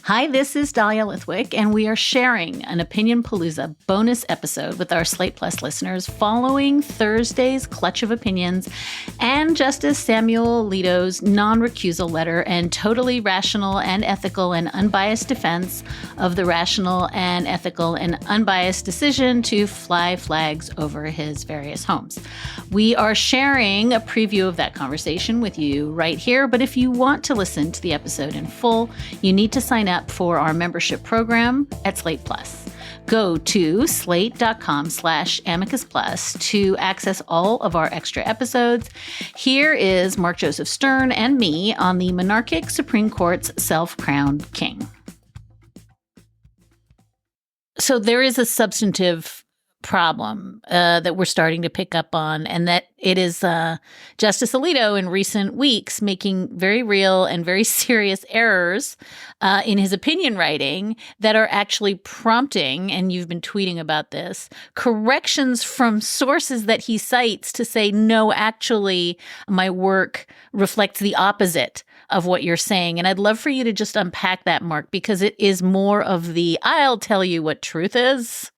Hi, this is Dahlia Lithwick, and we are sharing an Opinionpalooza bonus episode with our Slate Plus listeners following Thursday's clutch of opinions and Justice Samuel Alito's non-recusal letter and totally rational and ethical and unbiased defense of the rational and ethical and unbiased decision to fly flags over his various homes. We are sharing a preview of that conversation with you right here, but if you want to listen to the episode in full, you need to sign up for our membership program at Slate Plus. Go to slate.com/Amicus Plus to access all of our extra episodes. Here is Mark Joseph Stern and me on the monarchic Supreme Court's self-crowned king. So there is a substantive problem that we're starting to pick up on, and that it is Justice Alito in recent weeks making very real and very serious errors in his opinion writing that are actually prompting, and you've been tweeting about this, corrections from sources that he cites to say, no, actually, my work reflects the opposite of what you're saying. And I'd love for you to just unpack that, Mark, because it is more of the I'll tell you what truth is.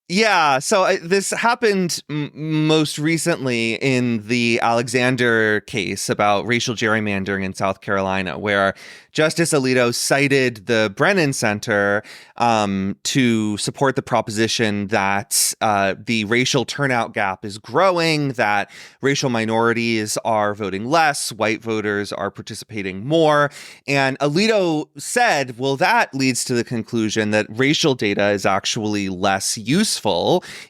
Yeah, so this happened most recently in the Alexander case about racial gerrymandering in South Carolina, where Justice Alito cited the Brennan Center to support the proposition that the racial turnout gap is growing, that racial minorities are voting less, white voters are participating more. And Alito said, well, that leads to the conclusion that racial data is actually less useful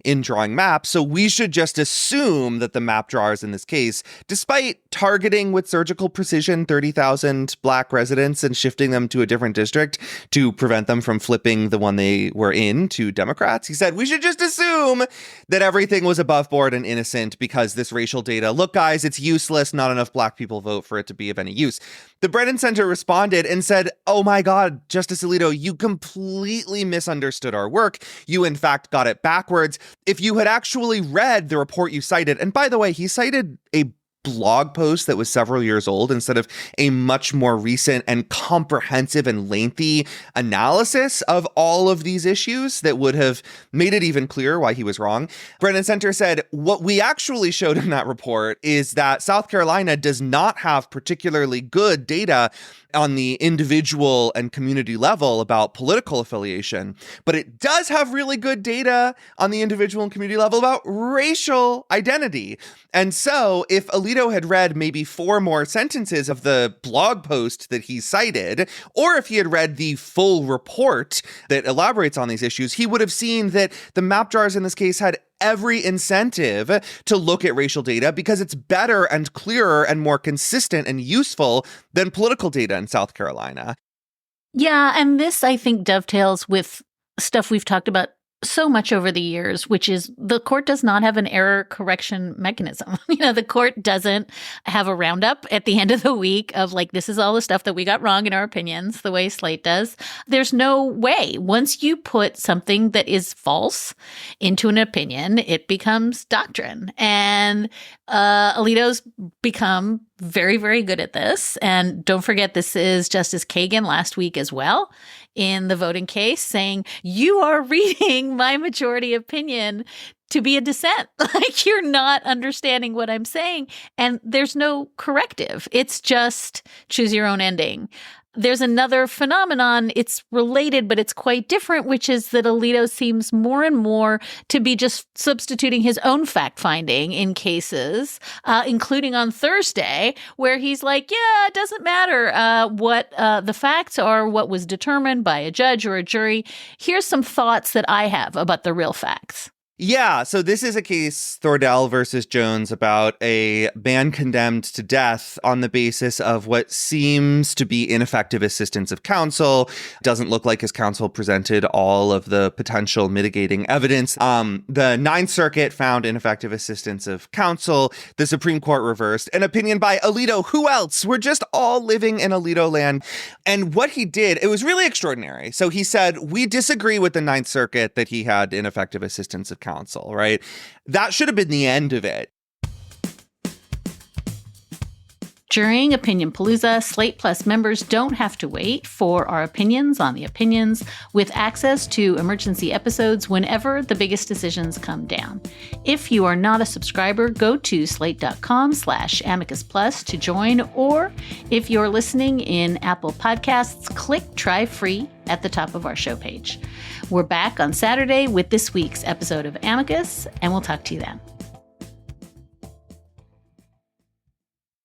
in drawing maps. So we should just assume that the map drawers in this case, despite targeting with surgical precision 30,000 Black residents and shifting them to a different district to prevent them from flipping the one they were in to Democrats, he said we should just assume that everything was above board and innocent because this racial data, look, guys, it's useless. Not enough Black people vote for it to be of any use. The Brennan Center responded and said, oh my God, Justice Alito, you completely misunderstood our work. You, in fact, got it backwards. If you had actually read the report you cited, and by the way, he cited a blog post that was several years old instead of a much more recent and comprehensive and lengthy analysis of all of these issues that would have made it even clearer why he was wrong. Brennan Center said, what we actually showed in that report is that South Carolina does not have particularly good data on the individual and community level about political affiliation, but it does have really good data on the individual and community level about racial identity. And so if Alito had read maybe 4 more sentences of the blog post that he cited, or if he had read the full report that elaborates on these issues, he would have seen that the map drawers in this case had every incentive to look at racial data because it's better and clearer and more consistent and useful than political data in South Carolina. Yeah, and this, I think, dovetails with stuff we've talked about so much over the years, which is the court does not have an error correction mechanism. The court doesn't have a roundup at the end of the week of like, this is all the stuff that we got wrong in our opinions, the way Slate does. There's no way. Once you put something that is false into an opinion, it becomes doctrine. And Alito's become very, very good at this. And don't forget, this is Justice Kagan last week as well in the voting case saying, you are reading my majority opinion to be a dissent. Like, you're not understanding what I'm saying. And there's no corrective. It's just choose your own ending. There's another phenomenon, it's related, but it's quite different, which is that Alito seems more and more to be just substituting his own fact-finding in cases, including on Thursday, where he's like, yeah, it doesn't matter what the facts are, what was determined by a judge or a jury. Here's some thoughts that I have about the real facts. Yeah, so this is a case, Thordell versus Jones, about a man condemned to death on the basis of what seems to be ineffective assistance of counsel. Doesn't look like his counsel presented all of the potential mitigating evidence. The Ninth Circuit found ineffective assistance of counsel. The Supreme Court reversed an opinion by Alito. Who else? We're just all living in Alito land. And what he did, it was really extraordinary. So he said, we disagree with the Ninth Circuit that he had ineffective assistance of counsel, right? That should have been the end of it. During Opinionpalooza, Slate Plus members don't have to wait for our opinions on the opinions, with access to emergency episodes whenever the biggest decisions come down. If you are not a subscriber, go to slate.com/Amicus Plus to join, or if you're listening in Apple Podcasts, click Try Free at the top of our show page. We're back on Saturday with this week's episode of Amicus, and we'll talk to you then.